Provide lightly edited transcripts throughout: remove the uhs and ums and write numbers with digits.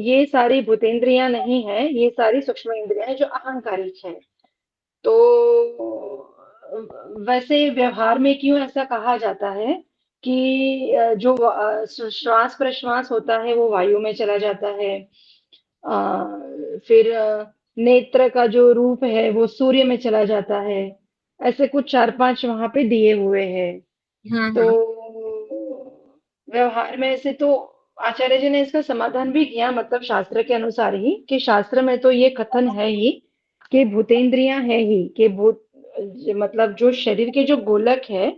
ये सारी भूतेंद्रियां नहीं है, ये सारी सूक्ष्म इंद्रियां हैं जो अहंकारिक है। तो वैसे व्यवहार में क्यों ऐसा कहा जाता है कि जो श्वास प्रश्वास होता है वो वायु में चला जाता है। फिर नेत्र का जो रूप है वो सूर्य में चला जाता है। ऐसे कुछ चार पांच वहां पे दिए हुए हैं। तो हम्म। व्यवहार में से तो आचार्य जी ने इसका समाधान भी किया, मतलब शास्त्र के अनुसार ही, कि शास्त्र में तो ये कथन है ही कि भूतेंद्रियां है ही, कि भूत मतलब जो शरीर के जो गोलक है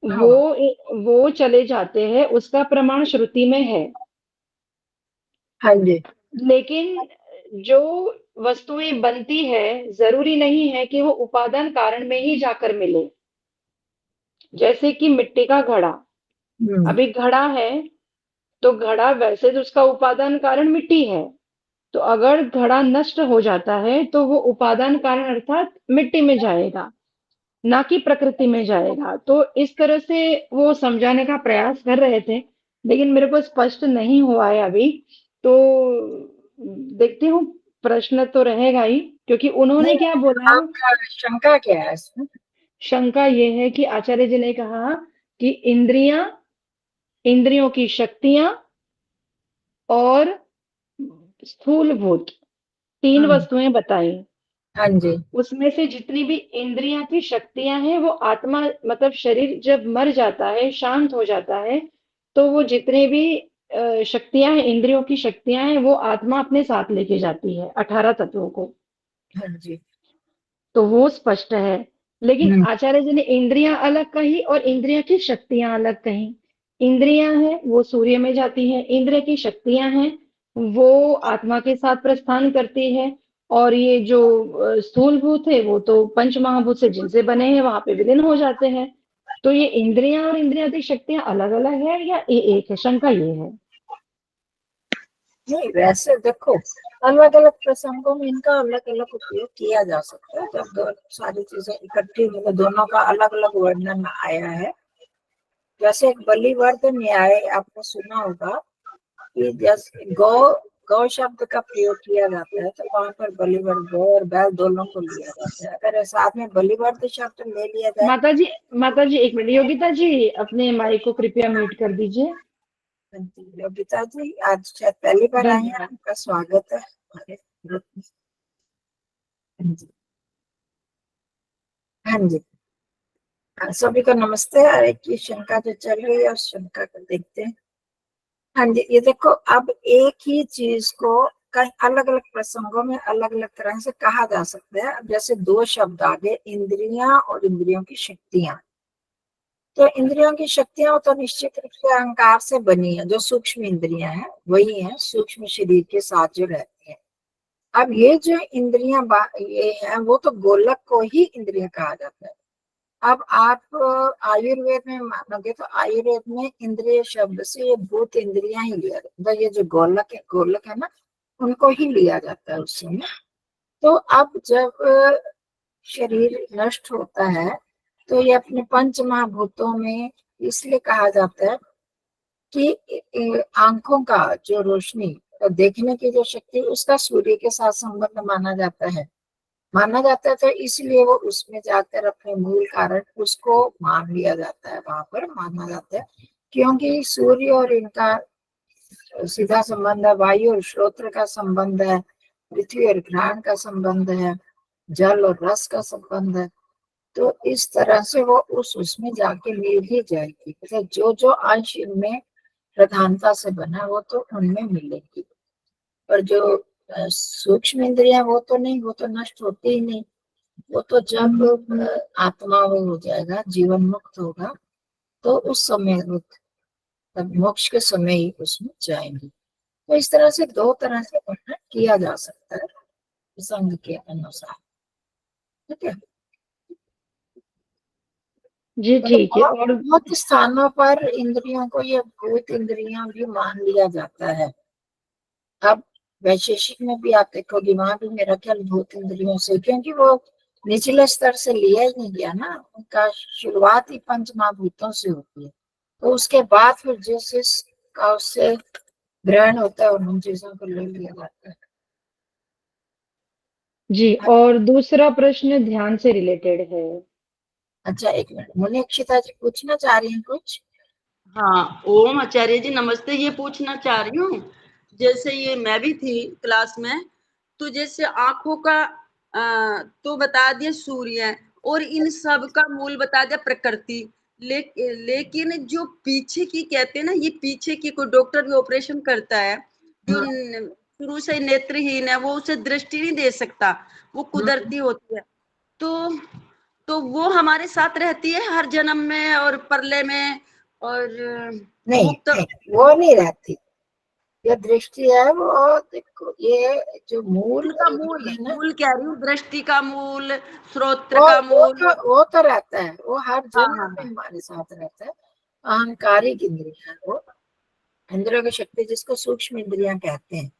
वो हाँ। वो चले जाते हैं, उसका प्रमाण श्रुति में है। हाँ जी। लेकिन जो वस्तुएं बनती है जरूरी नहीं है कि वो उपादान कारण में ही जाकर मिले। जैसे कि मिट्टी का घड़ा, हम्म। अभी घड़ा है तो घड़ा वैसे तो उसका उपादान कारण मिट्टी है। तो अगर घड़ा नष्ट हो जाता है तो वो उपादान कारण अर्थात मिट्टी में जाएगा, ना कि प्रकृति में जाएगा। तो इस तरह से वो समझाने का प्रयास कर रहे थे, लेकिन मेरे को स्पष्ट नहीं हुआ है अभी। तो देखती हूँ, प्रश्न तो रहेगा ही, क्योंकि उन्होंने नहीं, क्या बोला। आपका शंका क्या है इसमें? शंका ये है कि आचार्य जी ने कहा कि इंद्रियां, इंद्रियों की शक्तियां और स्थूल भूत, तीन हम्म। वस्तुएं बताई। हाँ जी। उसमें से जितनी भी इंद्रियां की शक्तियां हैं वो आत्मा, मतलब शरीर जब मर जाता है, शांत हो जाता है, तो वो जितने भी शक्तियां हैं, इंद्रियों की शक्तियां हैं, वो आत्मा अपने साथ लेके जाती है 18 तत्वों को। हाँ जी। तो वो स्पष्ट है। लेकिन हम्म। आचार्य जी ने इंद्रियां अलग कही और इंद्रिया की शक्तियां अलग कही। इंद्रियां हैं वो सूर्य में जाती हैं, इंद्रिय की शक्तियां हैं वो आत्मा के साथ प्रस्थान करती है। और ये जो स्थूल भूत है वो तो पंच महाभूत से जिनसे बने हैं वहां पे विलीन हो जाते हैं। तो ये इंद्रियां और इंद्रिया की शक्तियां अलग अलग है या ये एक है, शंका ये है। नहीं, वैसे देखो, अलग अलग प्रसंगों में इनका अलग अलग उपयोग किया जा सकता है। जब दो सारी चीजें इकट्ठी मतलब दोनों का अलग अलग वर्णन आया है। जैसे एक बलिवर्ध न्याय आपने सुना होगा कि जैसे गौ गौ शब्द का प्रयोग किया जाता है तो वहां पर बलिवर्ध, गौ और बैल दोनों को लिया जाता है। अगर साथ में बलिवर्ध शब्द ले लिया जाए। माता जी, माता जी एक मिनट, योगिता जी अपने माइक को कृपया म्यूट कर दीजिए। योगिता जी आज शायद पहली बार आई हैं, धन्यवाद। आपका स्वागत है हमारे ग्रुप में। हाँ जी। हाँ जी। हाँ, सभी को नमस्ते। हर एक की शंका जो चल रही है उस शंका को देखते हैं। हाँ जी, ये देखो, अब एक ही चीज को कई अलग अलग प्रसंगों में अलग अलग तरह से कहा जा सकता है। अब जैसे दो शब्द आ गए, इंद्रियां और इंद्रियों की शक्तियां। तो इंद्रियों की शक्तियां तो निश्चित रूप से अहंकार से बनी है। जो सूक्ष्म इंद्रियां हैं वही है सूक्ष्म शरीर के साथ जो रहती है। अब ये जो इंद्रियां ये है वो तो गोलक को ही इंद्रिय कहा जाता है। अब आप आयुर्वेद में मानोगे तो आयुर्वेद में इंद्रिय शब्द से ये भूत इंद्रियां ही लिया जाता है। ये जो गोलक है ना, उनको ही लिया जाता है उस समय। तो अब जब शरीर नष्ट होता है तो ये अपने पंच महाभूतों में इसलिए कहा जाता है कि आंखों का जो रोशनी और देखने की जो शक्ति उसका सूर्य के साथ संबंध माना जाता है। तो इसलिए वो उसमें जाकर अपने मूल कारण उसको मान लिया जाता है, वहां पर माना जाता है। क्योंकि सूर्य और इनका सीधा संबंध है, वायु और श्रोत्र का संबंध है, पृथ्वी और घ्राण का संबंध है, जल और रस का संबंध है। तो इस तरह से वो उसमें जाके मिल ही जाएगी। मतलब जो जो अंश इनमें प्रधानता से बना वो तो उनमें मिलेगी। पर जो सूक्ष्म इंद्रियां वो तो नहीं, वो तो नष्ट होती ही नहीं। वो तो जब आत्मा वो हो जाएगा, जीवन मुक्त होगा, तो उस समय तब मोक्ष के समय ही उसमें जाएंगे। तो इस तरह से दो तरह से वर्णन किया जा सकता है प्रसंग के अनुसार। ठीक है। जी मतलब ठीक है। और बहुत स्थानों पर इंद्रियों को ये भूत इंद्रियां भी मान लिया जाता है। अब वैशेषिक में भी आप देखोगे वहां भी मेरा ख्याल भूत इंद्रियों से, क्योंकि वो निचले स्तर से लिया ही नहीं गया ना, उनका शुरुआत ही पंच महाभूतों से होती है। तो उसके बाद फिर जिस का उससे ग्रहण होता है और उन चीजों को ले लिया जाता है। जी, और दूसरा प्रश्न ध्यान से रिलेटेड है। अच्छा, एक मिनट, मुनि अक्षिता जी पूछना चाह रही हैं कुछ? हाँ, ओम आचार्य जी नमस्ते। ये पूछना चाह रही हूँ, जैसे ये मैं भी थी क्लास में, तो जैसे आंखों का तो बता दिया सूर्य, और इन सब का मूल बता दिया प्रकृति। लेकिन जो पीछे की कहते हैं ना, ये पीछे की कोई डॉक्टर भी ऑपरेशन करता है, जो शुरू से नेत्रहीन है, वो उसे दृष्टि नहीं दे सकता, वो कुदरती होती है। तो वो हमारे साथ रहती है हर जन्म में और परले में, और नहीं, मुक्त। नहीं, वो नहीं रहती। ये दृष्टि है वो, देखो ये जो मूल मूल का मूल इंद्रिय है ना, मूल कह रही हूँ, दृष्टि का मूल, श्रोत्र वो का वो मूल। तो वो तो रहता है, वो हर हाँ जन्म हाँ में हाँ हमारे साथ रहता है। अहंकारिक इंद्रिय है वो, इंद्रियों की शक्ति जिसको सूक्ष्म इंद्रियां कहते हैं,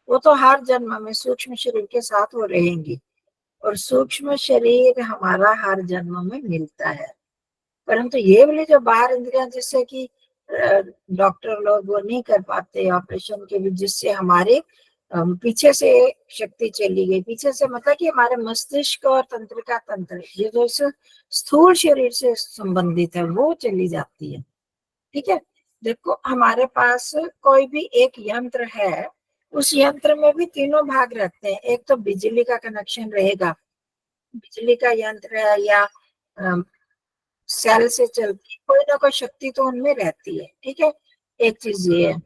वो तो हर जन्म में सूक्ष्म शरीर के साथ वो रहेंगी, और सूक्ष्म शरीर हमारा हर जन्म में मिलता है। परंतु ये वाली जो बाहर इंद्रियां, जिससे कि डॉक्टर लोग वो नहीं कर पाते ऑपरेशन के भी, जिससे हमारे पीछे से शक्ति चली गई, पीछे से मतलब कि हमारे मस्तिष्क और तंत्रिका तंत्र, ये जो इस स्थूल शरीर से संबंधित है, वो चली जाती है। ठीक है, देखो हमारे पास कोई भी एक यंत्र है, उस यंत्र में भी तीनों भाग रहते हैं। एक तो बिजली का कनेक्शन रहेगा, बिजली का यंत्र है, या सेल से चलती कोई ना कोई शक्ति तो उनमें रहती है। ठीक है, एक चीज ये है।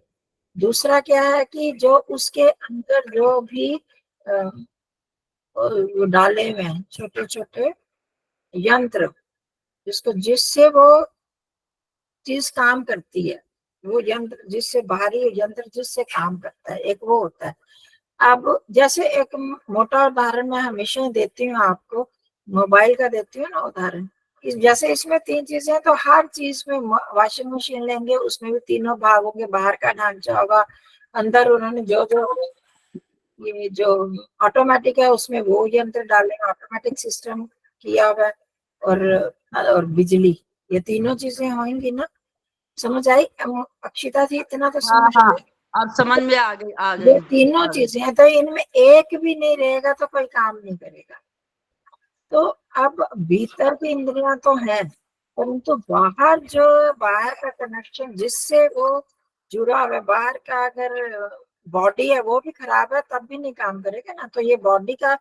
दूसरा क्या है कि जो उसके अंदर जो भी वो डाले हुए हैं छोटे छोटे यंत्र, जिससे वो चीज काम करती है, वो यंत्र जिससे बाहरी यंत्र जिससे काम करता है, एक वो होता है। अब जैसे एक मोटा उदाहरण मैं हमेशा देती हूँ आपको, मोबाइल का देती हूँ ना उदाहरण। जैसे इसमें तीन चीजें हैं, तो हर चीज में वॉशिंग मशीन लेंगे, उसमें भी तीनों भाग होंगे, बाहर का ढांचा होगा, अंदर उन्होंने जो जो ये जो ऑटोमेटिक है उसमें वो यंत्र डालेंगे, ऑटोमेटिक सिस्टम किया हुआ है, और बिजली, ये तीनों चीजें होंगी ना। समझ आई अक्षिता जी? इतना तो हाँ समझ हाँ, गई। अब समझ में आ गई आ ये गई तीनों आ गई। चीजें हैं, तो इनमें एक भी नहीं रहेगा तो कोई काम नहीं करेगा। तो अब भीतर की इंद्रियां तो हैं, परंतु बाहर जो बाहर का कनेक्शन जिससे वो जुड़ा हुआ है, बाहर का अगर बॉडी है वो भी खराब है तब भी नहीं काम करेगा ना। तो ये बॉडी का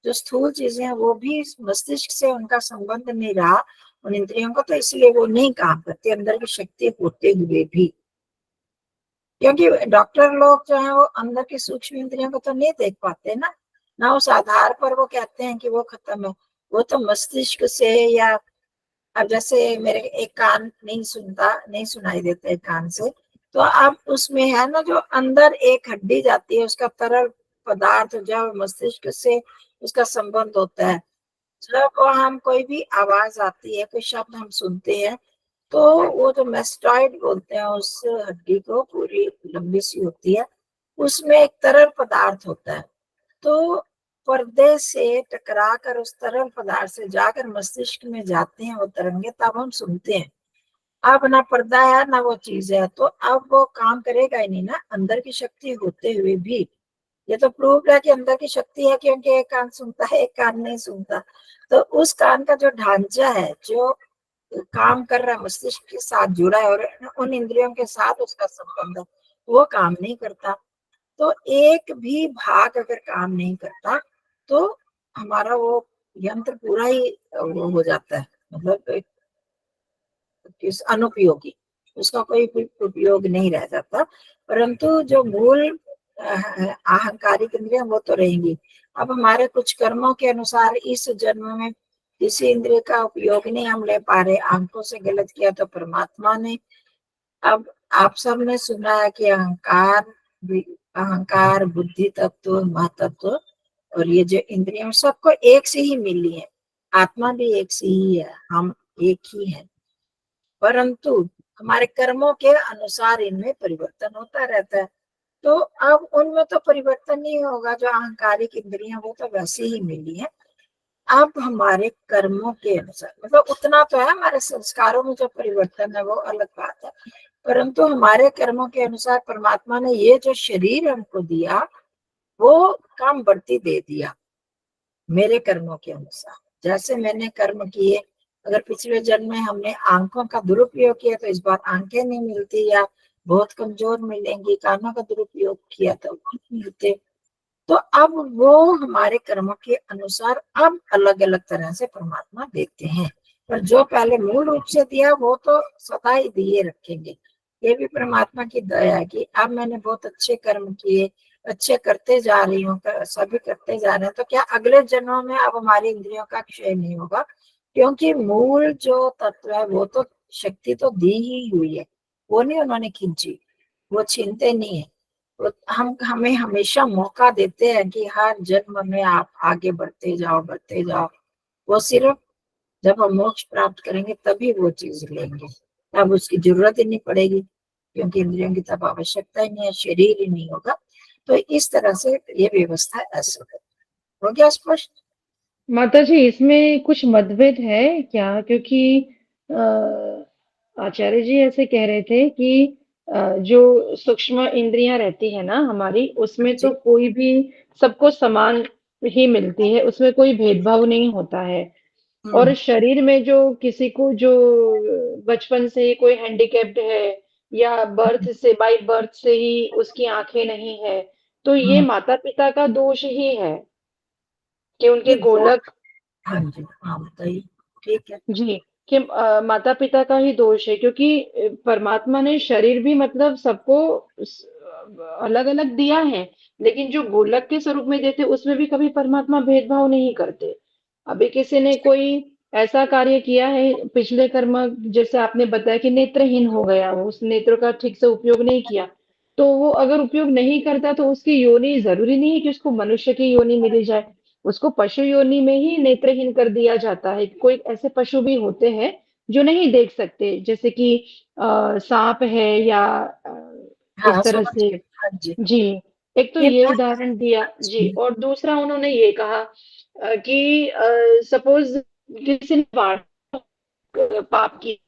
जो स्थूल चीजें हैं वो भी मस्तिष्क से उनका संबंध नहीं रहा उन इंद्रियों को, तो इसलिए वो नहीं काम करती अंदर की शक्ति होते हुए भी। क्योंकि डॉक्टर लोग जो है वो अंदर की सूक्ष्म इंद्रियों को तो नहीं देख पाते ना उस आधार पर वो कहते हैं कि वो खत्म है। वो तो मस्तिष्क से, या अब जैसे मेरे एक कान नहीं सुनता, नहीं सुनाई देता एक कान से, तो अब उसमें है ना जो अंदर एक हड्डी जाती है, उसका तरल पदार्थ जब मस्तिष्क से उसका संबंध होता है, जब हम कोई भी आवाज आती है, कोई शब्द हम सुनते हैं, तो वो जो मेस्टॉइड बोलते हैं उस हड्डी को, पूरी लंबी सी होती है, उसमें एक तरल पदार्थ होता है। तो पर्दे से टकरा कर उस तरल पदार्थ से जाकर मस्तिष्क में जाते हैं वो तरंगे, तब हम सुनते हैं। अब ना पर्दा है ना वो चीज है, तो अब वो काम करेगा ही नहीं ना अंदर की शक्ति होते हुए भी। ये तो प्रूव है कि अंदर की शक्ति है, क्योंकि एक कान सुनता है एक कान नहीं सुनता। तो उस कान का जो ढांचा है, जो काम कर रहा है, मस्तिष्क के साथ जुड़ा है और उन इंद्रियों के साथ उसका संबंध है, वो काम नहीं करता। तो एक भी भाग अगर काम नहीं करता तो हमारा वो यंत्र पूरा ही वो हो जाता है, मतलब किस अनुपयोगी, उसका कोई उपयोग नहीं रह जाता। परंतु जो मूल अहंकारिक इंद्रियां वो तो रहेंगी। अब हमारे कुछ कर्मों के अनुसार इस जन्म में किसी इंद्रिय का उपयोग नहीं हम ले पा रहे, आंखों से गलत किया तो परमात्मा ने। अब आप सबने सुना है कि अहंकार बुद्धि तत्व महातत्व और ये जो इंद्रियां सबको एक से ही मिली है, आत्मा भी एक से ही है, हम एक ही है। परंतु हमारे कर्मों के अनुसार इनमें परिवर्तन होता रहता है। तो अब उनमें तो परिवर्तन नहीं होगा, जो अहंकारिक इंद्रियां वो तो वैसे ही मिली है। अब हमारे कर्मों के अनुसार, मतलब उतना तो है, हमारे संस्कारों में जो परिवर्तन है वो अलग बात है। परंतु हमारे कर्मों के अनुसार परमात्मा ने ये जो शरीर हमको दिया वो काम बढ़ती दे दिया मेरे कर्मों के अनुसार। जैसे मैंने कर्म किए, अगर पिछले जन्म में हमने आंखों का दुरुपयोग किया तो इस बार आंखें नहीं मिलती, या बहुत कमजोर मिलेंगी। कानों का दुरुपयोग किया तो वो नहीं मिलते। तो अब वो हमारे कर्मों के अनुसार अब अलग अलग तरह से परमात्मा देते हैं, पर जो पहले मूल रूप से दिया वो तो सदा ही दिए रखेंगे। ये भी परमात्मा की दया है कि अब मैंने बहुत अच्छे कर्म किए, अच्छे करते जा रही हूँ, सभी करते जा रहे हैं, तो क्या अगले जन्मों में अब हमारी इंद्रियों का क्षय नहीं होगा? क्योंकि मूल जो तत्व है वो तो शक्ति तो दी ही हुई है, वो नहीं उन्होंने खींची, वो छीनते नहीं है। हम हमें हमेशा मौका देते हैं कि हर जन्म में आप आगे बढ़ते जाओ बढ़ते जाओ। वो सिर्फ जब हम मोक्ष प्राप्त करेंगे तभी वो चीज लेंगे, तब उसकी जरूरत ही नहीं पड़ेगी, क्योंकि इंद्रियों की तब आवश्यकता ही नहीं है, शरीर ही नहीं होगा। तो इस तरह से ये व्यवस्था ऐसे है। हो गया स्पष्ट? माता जी, इसमें कुछ मतभेद है क्या? क्योंकि अ, आचार्य जी ऐसे कह रहे थे कि जो सूक्ष्म इंद्रियां रहती है ना हमारी, उसमें तो जी। कोई भी सबको समान ही मिलती है, उसमें कोई भेदभाव नहीं होता है। और हम्म। शरीर में जो किसी को जो बचपन से ही कोई हैंडीकैप्ड है या बर्थ से बाय बर्थ से ही उसकी आंखें नहीं है, तो ये हम्म। माता पिता का दोष ही है कि उनके ये दो। गोलक। हाँ जी, हाँ बताइए। ठीक है। जी, कि माता पिता का ही दोष है, क्योंकि परमात्मा ने शरीर भी मतलब सबको अलग अलग दिया है, लेकिन जो गोलक के स्वरूप में देते उसमें भी कभी परमात्मा भेदभाव नहीं करते। अभी किसी ने कोई ऐसा कार्य किया है पिछले कर्म, जैसे आपने बताया कि नेत्रहीन हो गया, वो उस नेत्र का ठीक से उपयोग नहीं किया, तो वो अगर उपयोग नहीं करता तो उसकी योनि, जरूरी नहीं है कि उसको मनुष्य की योनि मिली जाए, उसको पशु योनि में ही नेत्रहीन कर दिया जाता है। कोई ऐसे पशु भी होते हैं जो नहीं देख सकते, जैसे कि सांप है या हाँ इस तरह समझ से। गए। हाँ जी। जी, एक तो ये ये बात। उदाहरण दिया जी, और दूसरा उन्होंने ये कहा कि सपोज किसी ने पाप की,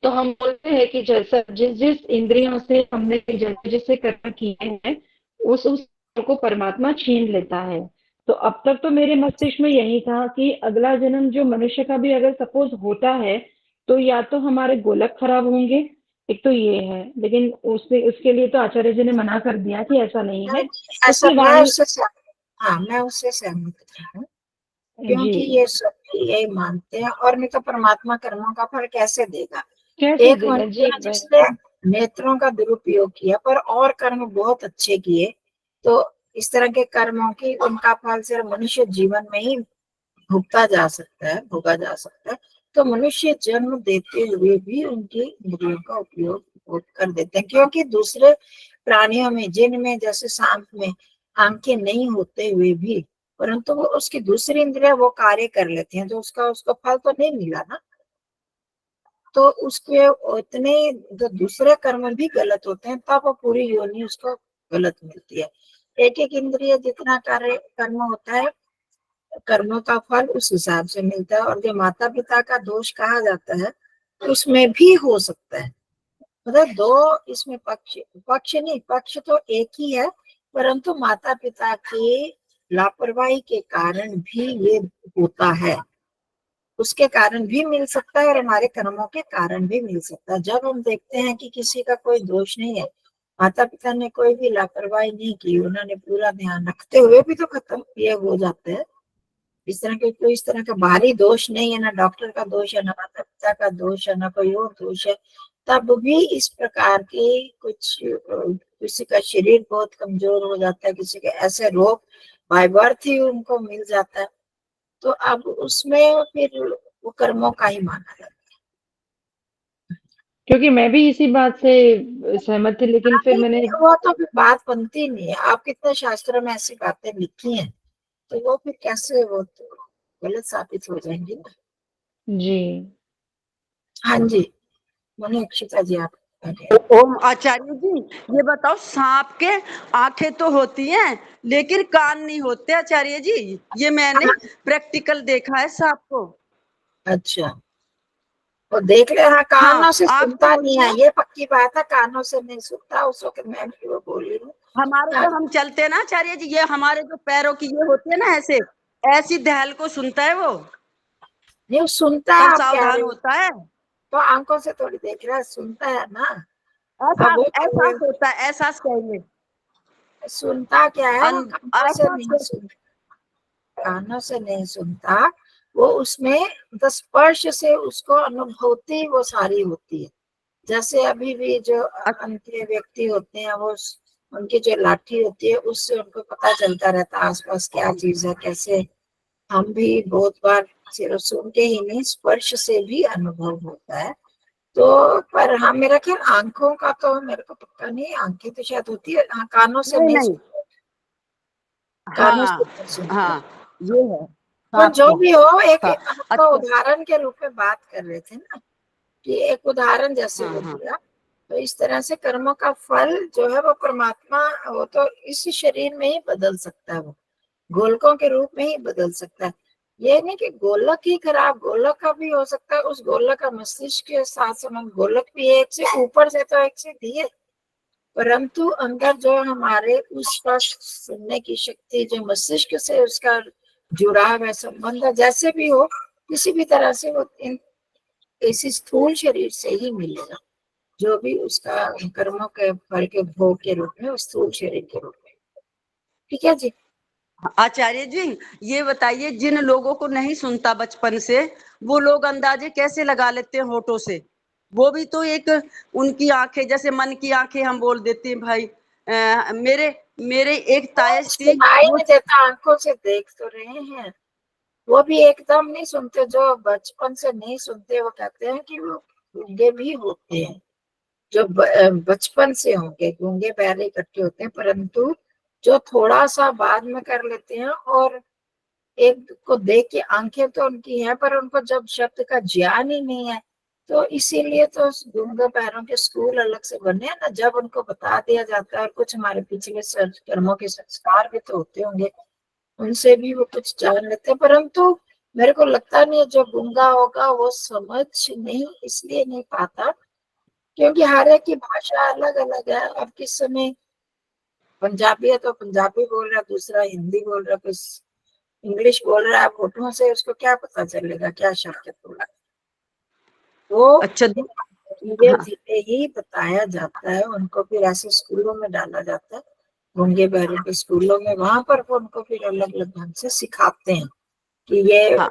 तो हम बोलते हैं कि जैसा जिस जिस इंद्रियों से हमने जैसे जैसे कर्म किए हैं, उस को परमात्मा छीन लेता है। तो अब तक तो मेरे मस्तिष्क में यही था कि अगला जन्म जो मनुष्य का भी अगर सपोज होता है, तो या तो हमारे गोलक खराब होंगे, एक तो ये है, लेकिन उससे उसके लिए तो आचार्य जी ने मना कर दिया कि ऐसा नहीं है। ऐसा उसकी मैं वाणी। उससे हाँ मैं उससे सहमत हूँ, जी, क्योंकि ये सब यही मानते हैं। और नहीं तो परमात्मा कर्मों का फल कैसे देगा? कैसे एक देगा मनुष्य जी है भाई। जिसने नेत्रों का दुरुपयोग किया पर और कर्म बहुत अच्छे किए, तो इस तरह के कर्मों की उनका फल सिर्फ मनुष्य जीवन में ही भुगता जा सकता है, भोगा जा सकता है। तो मनुष्य जन्म देते हुए भी उनकी इंद्रियों का उपयोग बहुत कर देते हैं, क्योंकि दूसरे प्राणियों में, जिनमें जैसे सांप में आंखें नहीं होते हुए भी, परंतु वो उसकी दूसरी इंद्रियां वो कार्य कर लेती हैं, तो उसका उसको फल तो नहीं मिला ना। तो उसके उतने जो दूसरे कर्म भी गलत होते हैं, तब वो पूरी योनि उसको गलत मिलती है। एक एक इंद्रिय जितना कार्य कर्म होता है, कर्मों का फल उस हिसाब से मिलता है। और जो माता पिता का दोष कहा जाता है, उसमें भी हो सकता है। मतलब दो इसमें पक्ष, पक्ष नहीं, पक्ष तो एक ही है, परंतु माता पिता की लापरवाही के कारण भी ये होता है। उसके कारण भी मिल सकता है और हमारे कर्मों के कारण भी मिल सकता है। जब हम देखते हैं कि किसी का कोई दोष नहीं है, माता पिता ने कोई भी लापरवाही नहीं की, उन्होंने पूरा ध्यान रखते हुए भी तो खत्म ये हो जाते हैं। इस तरह के कोई इस तरह का भारी दोष नहीं है, ना डॉक्टर का दोष है, ना माता पिता का दोष है, ना कोई और दोष है, तब भी इस प्रकार के कुछ किसी का शरीर बहुत कमजोर हो जाता है, किसी के ऐसे रोग बाय बर्थ ही उनको मिल जाता है, तो अब उसमें फिर वो कर्मों का ही माना जाता क्योंकि मैं भी इसी बात से सहमत थी, लेकिन फिर है। मैंने। वो तो फिर बात बनती नहीं है। आप कितने शास्त्रों में ऐसी बातें लिखी हैं, तो वो फिर कैसे वो तो गलत साबित हो जाएंगी ना। जी, हाँ जी, मोनी अक्षिता जी आप आगे। ओम आचार्य जी, ये बताओ, सांप के आंखें तो होती हैं लेकिन कान नहीं होते आचार्य जी। ये मैंने प्रैक्टिकल देखा है सांप को। अच्छा। वो देख ले। हाँ, कानों से आँख तो सुनता नहीं होती है, है ये पक्की बात है, कानों से नहीं सुनता। उस वक्त मैं भी वो बोली हूँ। हमारे, हाँ, जो हम चलते हैं ना आचार्य जी, ये हमारे जो पैरों की ये होती है ना ऐसे, ऐसी दहल को सुनता है वो, नहीं वो सुनता है, तब आप कह सावधान रहे हो होता है। तो आंखों से थोड़ी देख रहा है, सुनता है ना। अब एहसास, वो एहसास होता है, एहसास कहेंगे। सुनता क्या है, वो कानों से एहसास नहीं सुनता, कानों से नहीं सुनता। वो उसमें स्पर्श से उसको अनुभूति वो सारी होती है। जैसे अभी भी जो अंत्य व्यक्ति होते हैं, वो उनकी जो लाठी होती है उससे उनको पता चलता रहता है आसपास क्या चीज है कैसे। हम भी बहुत बार सिर्फ सुन के ही नहीं, स्पर्श से भी अनुभव होता है। तो पर हाँ, मेरा ख्याल आंखों का तो मेरे को पक्का नहीं, आंखें तो शायद होती है। हाँ, कानों से नहीं नहीं नहीं, सुनते, कानों से हाँ नहीं सुनते। हाँ, ये है तो साफ जो है। भी हो, एक हाँ हम तो अच्छा, उदाहरण के रूप में बात कर रहे थे ना, कि एक उदाहरण जैसे हाँ वो हाँ दिया। तो इस तरह से कर्मों का फल जो है वो परमात्मा, वो तो इस शरीर में ही बदल सकता है, वो गोलकों के रूप में ही बदल सकता है। ये नहीं कि गोलक ही खराब, गोलक का भी हो सकता है, उस गोलक का मस्तिष्क के साथ संबंध, गोलक भी एक से ऊपर से तो एक से दिए, परंतु अंदर जो हमारे उसका सुनने की शक्ति, जो मस्तिष्क से उसका जुड़ाव है, संबंध है, जैसे भी हो, किसी भी तरह से वो इसी स्थूल शरीर से ही मिलेगा, जो भी उसका कर्मों के फल के भोग के रूप में, उस स्थूल शरीर के रूप में। ठीक है जी। आचार्य जी, ये बताइए, जिन लोगों को नहीं सुनता बचपन से, वो लोग अंदाजे कैसे लगा लेते हैं होठों से? वो भी तो एक, उनकी आंखें जैसे मन की आंखें हम बोल देते हैं भाई। मेरे मेरे एक तायश थी सुनाई वो। नहीं देता, आंखों से देख तो रहे हैं। वो भी एकदम नहीं सुनते, जो बचपन से नहीं सुनते वो कहते हैं कि वो गूंगे भी होते हैं। जो बचपन से होंगे गूंगे बहरे इकट्ठे होते हैं, परंतु जो थोड़ा सा बाद में कर लेते हैं, और एक को देख के आंखें तो उनकी हैं, पर उनको जब शब्द का ज्ञान ही नहीं है, तो इसीलिए तो गूंगे पैरों के स्कूल अलग से बने हैं ना, जब उनको बता दिया जाता है। और कुछ हमारे पिछले कर्मों के संस्कार भी तो होते होंगे, उनसे भी वो कुछ जान लेते हैं। परंतु मेरे को लगता नहीं है जो गूंगा होगा वो समझ नहीं इसलिए नहीं पाता, क्योंकि हर एक की भाषा अलग अलग है। अब किस समय पंजाबी है तो पंजाबी बोल रहा है, दूसरा हिंदी बोल रहा है, कुछ इंग्लिश बोल रहा है, होठों से उसको क्या पता चलेगा क्या शब्द बोला। वो अच्छा धीरे हाँ, धीरे ही बताया जाता है उनको, फिर ऐसे स्कूलों में डाला जाता है, गूंगे बहरे के स्कूलों में। वहां पर वो उनको फिर अलग अलग ढंग से सिखाते हैं कि ये हाँ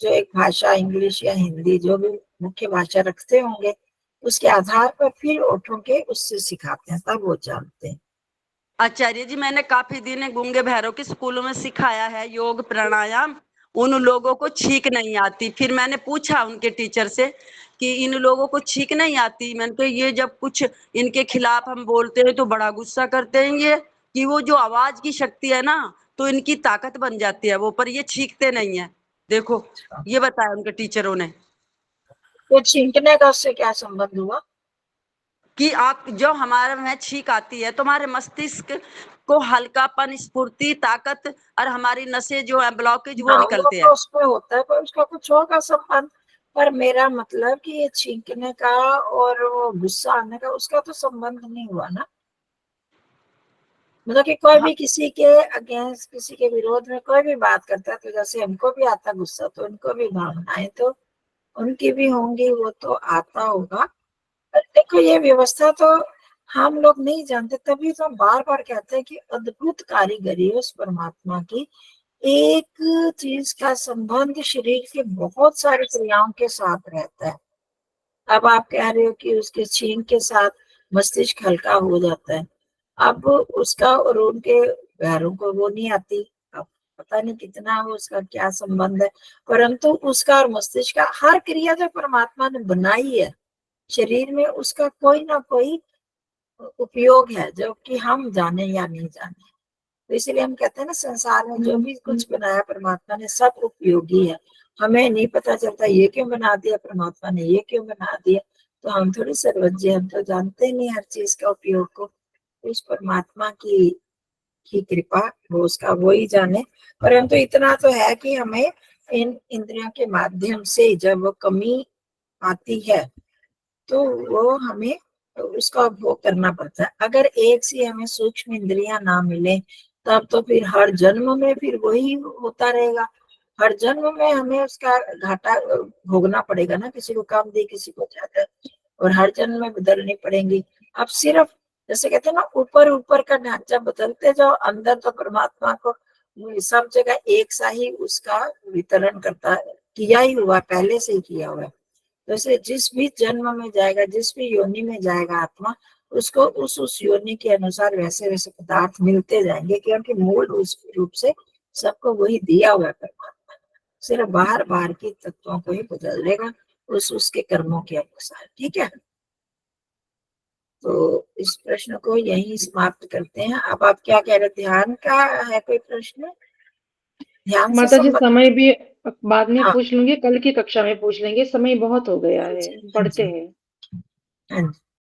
जो एक भाषा, इंग्लिश या हिंदी, जो भी मुख्य भाषा रखते होंगे, उसके आधार पर फिर ओठों के उससे सिखाते हैं, तब वो जानते हैं। आचार्य जी, मैंने काफी दिन गूंगे बहरों के स्कूलों में सिखाया है योग प्राणायाम। उन लोगों को छींक नहीं आती। फिर मैंने पूछा उनके टीचर से कि इन लोगों को छींक नहीं आती। मैंने कहा ये जब कुछ इनके खिलाफ हम बोलते हैं तो बड़ा गुस्सा करते हैं ये, कि वो जो आवाज की शक्ति है ना, तो इनकी ताकत बन जाती है वो, पर ये छींकते नहीं है। देखो, ये बताया उनके टीचरों ने तो छींकने का उससे क्या संबंध हुआ? कि आप जो हमारे में छींक आती है, तुम्हारे मस्तिष्क को हल्कापन, स्फूर्ति, ताकत, और हमारी नसें जो है ब्लॉकेज वो हाँ, वो निकलते तो हैं। उसमें होता है, पर उसका कुछ होगा संबंध। पर मेरा मतलब कि ये छींकने का और वो गुस्सा आने का, उसका तो संबंध नहीं हुआ ना। मतलब कि कोई हाँ भी किसी के अगेंस्ट, किसी के विरोध में कोई भी बात करता है, तो जैसे हमको भी आता गुस्सा, तो उनको भी भावनाएं तो उनकी भी होंगी, वो तो आता होगा। पर देखो, ये व्यवस्था तो हम लोग नहीं जानते, तभी तो हम बार बार कहते हैं कि अद्भुत कारीगरी है उस परमात्मा की। एक चीज का संबंध शरीर के बहुत सारी क्रियाओं के साथ रहता है। अब आप कह रहे हो कि उसके छींक के साथ मस्तिष्क हल्का हो जाता है। अब उसका और उनके पैरों को वो नहीं आती, अब पता नहीं कितना वो उसका क्या संबंध है। परंतु उसका और मस्तिष्क का हर क्रिया जो परमात्मा ने बनाई है शरीर में, उसका कोई ना कोई उपयोग है, जो कि हम जाने या नहीं जाने। तो इसलिए हम कहते हैं ना, संसार में जो भी कुछ बनाया परमात्मा ने, सब उपयोगी है। हमें नहीं पता चलता ये क्यों बना दिया परमात्मा ने, ये क्यों बना दिया। तो हम थोड़ी सर्वज्ञ, हम तो जानते नहीं हर चीज का उपयोग को। उस परमात्मा की कृपा, वो उसका वो ही जाने। परंतु इतना तो है कि हमें इन इंद्रियों के माध्यम से जब वो कमी आती है तो वो हमें उसका उपभोग करना पड़ता है। अगर एक सी हमें सूक्ष्म इंद्रियां ना मिले तब तो फिर हर जन्म में फिर वही होता रहेगा। हर जन्म में हमें उसका घाटा भोगना पड़ेगा ना, किसी को कम दे किसी को ज्यादा, और हर जन्म में बदलनी पड़ेंगी। अब सिर्फ जैसे कहते हैं ना, ऊपर ऊपर का ढांचा बदलते जाओ, अंदर तो परमात्मा को सब जगह एक सा ही उसका वितरण करता है, किया ही हुआ, पहले से ही किया हुआ है। तो इसलिए जिस भी जन्म में जाएगा, जिस भी योनि में जाएगा आत्मा, उसको उस योनि के अनुसार वैसे वैसे पदार्थ मिलते जाएंगे, क्योंकि मूल उस रूप से सबको वही दिया हुआ है परमात्मा। सिर्फ बाहर बाहर की तत्वों को ही बदल देगा उसके कर्मों के अनुसार। ठीक है, तो इस प्रश्न को यहीं समाप्त करते हैं। अब आप क्या कह रहे थे, ध्यान का है कोई प्रश्न? ध्यान से माता जी संबंध? समय भी बाद में हाँ पूछ लूंगी, कल की कक्षा में पूछ लेंगे, समय बहुत हो गया है, हाँ पढ़ते जी हैं। हाँ जी।